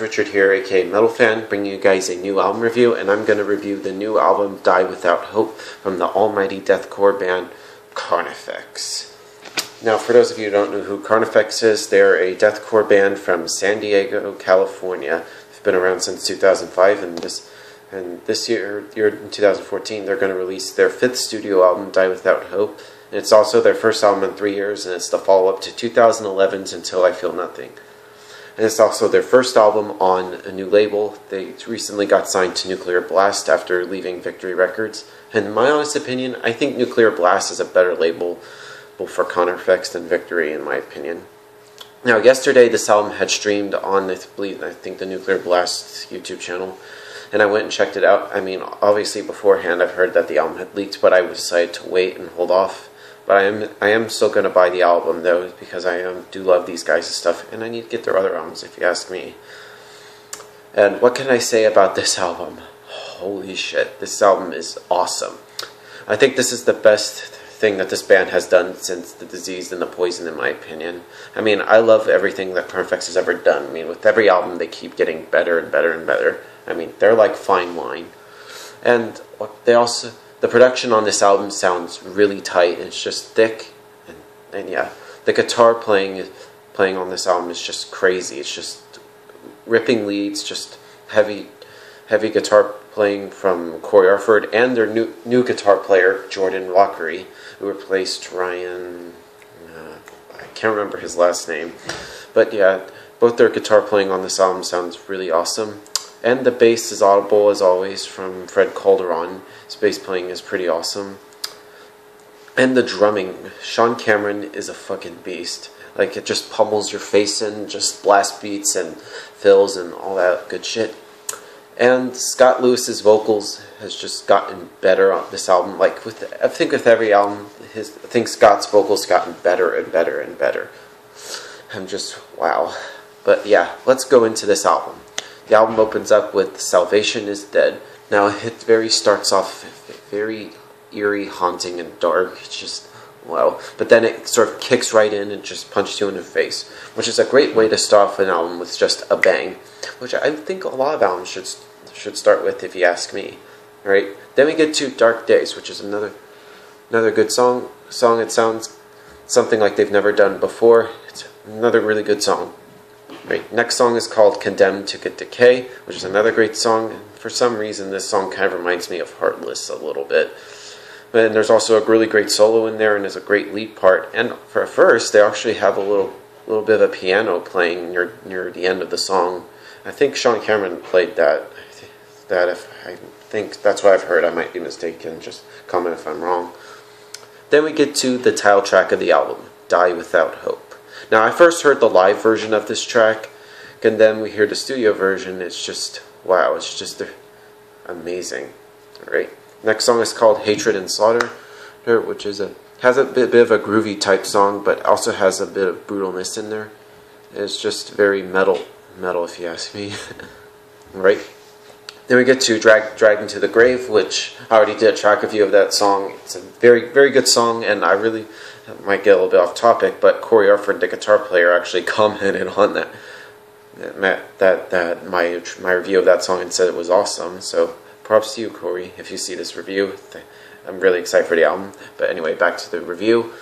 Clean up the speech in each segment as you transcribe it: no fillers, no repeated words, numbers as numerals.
Richard here, aka Metal Fan, bringing you guys a new album review, and I'm going to review the new album Die Without Hope from the almighty deathcore band Carnifex. Now, for those of you who don't know who Carnifex is, they're a deathcore band from San Diego, California. They've been around since 2005, and this year in 2014, they're going to release their 5th studio album, Die Without Hope. And it's also their first album in 3 years, and it's the follow-up to 2011's Until I Feel Nothing. And it's also their first album on a new label. They recently got signed to Nuclear Blast after leaving Victory Records. And in my honest opinion, I think Nuclear Blast is a better label for Carnifex than Victory, in my opinion. Now, yesterday this album had streamed on, I think, the Nuclear Blast YouTube channel. And I went and checked it out. I mean, obviously beforehand I've heard that the album had leaked, but I decided to wait and hold off. But I am still going to buy the album, though, because I do love these guys' stuff, and I need to get their other albums, if you ask me. And what can I say about this album? Holy shit, this album is awesome. I think this is the best thing that this band has done since The Disease and The Poison, in my opinion. I mean, I love everything that Carnifex has ever done. I mean, with every album, they keep getting better and better and better. I mean, they're like fine wine. And they also... The production on this album sounds really tight. It's just thick, and yeah, the guitar playing on this album is just crazy. It's just ripping leads, just heavy guitar playing from Corey Arford and their new guitar player Jordan Rockery, who replaced Ryan. I can't remember his last name, but yeah, both their guitar playing on this album sounds really awesome. And the bass is audible, as always, from Fred Calderon. His bass playing is pretty awesome. And the drumming. Sean Cameron is a fucking beast. Like, it just pummels your face in, just blast beats and fills and all that good shit. And Scott Lewis's vocals has just gotten better on this album. Like, I think with every album, I think Scott's vocals gotten better and better and better. I'm just, wow. But yeah, let's go into this album. The album opens up with Salvation is Dead. Now, it starts off very eerie, haunting, and dark. It's just, wow. But then it sort of kicks right in and just punches you in the face, which is a great way to start off an album with just a bang, which I think a lot of albums should start with, if you ask me. All right. Then we get to Dark Days, which is another good song. It sounds something like they've never done before. It's another really good song. Right. Next song is called Condemned to Decay, which is another great song. And for some reason, this song kind of reminds me of Heartless a little bit. And there's also a really great solo in there, and there's a great lead part. And for first, they actually have a little bit of a piano playing near the end of the song. I think Sean Cameron played that. I think that's what I've heard. I might be mistaken. Just comment if I'm wrong. Then we get to the title track of the album, Die Without Hope. Now, I first heard the live version of this track, and then we hear the studio version. It's just, wow, it's just amazing. All right. Next song is called Hatred and Slaughter, which has a bit of a groovy type song, but also has a bit of brutalness in there. It's just very metal if you ask me. All right. Then we get to Dragged into the Grave, which I already did a track review of that song. It's a very, very good song, and I really might get a little bit off topic, but Corey Arford, the guitar player, actually commented on my review of that song and said it was awesome. So props to you, Corey, if you see this review. I'm really excited for the album. But anyway, back to the review.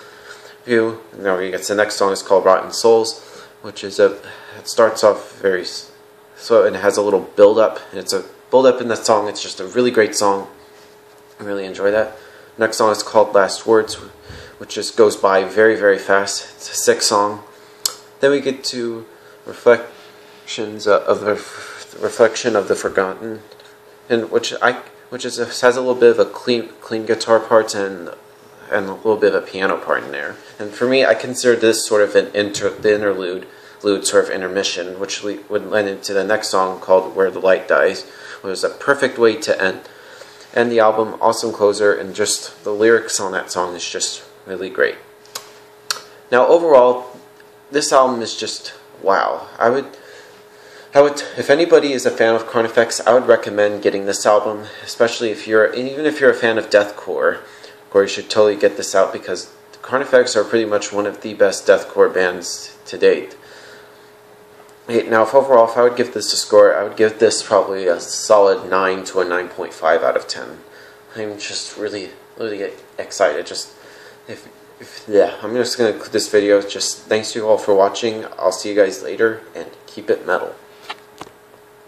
Now we get to the next song. Is called Rotten Souls, which is it starts off and it has a little build up. It's a build up in the song. It's just a really great song. I really enjoy that. Next song is called Last Words, which just goes by very, very fast. It's a sick song. Then we get to Reflection of the Forgotten, and which has a little bit of a clean guitar part and a little bit of a piano part in there. And for me, I consider this sort of the interlude sort of intermission, which would lend into the next song called Where the Light Dies, which is a perfect way to end the album. Awesome closer, and just the lyrics on that song is just really great. Now, overall, this album is just wow. I would, if anybody is a fan of Carnifex, I would recommend getting this album, especially even if you're a fan of deathcore. You should totally get this out, because Carnifex are pretty much one of the best deathcore bands to date. Now, if I would give this a score, I would give this probably a solid 9 to a 9.5 out of 10. I'm just really excited. Yeah, I'm just going to conclude this video. Just thanks to you all for watching. I'll see you guys later, and keep it metal.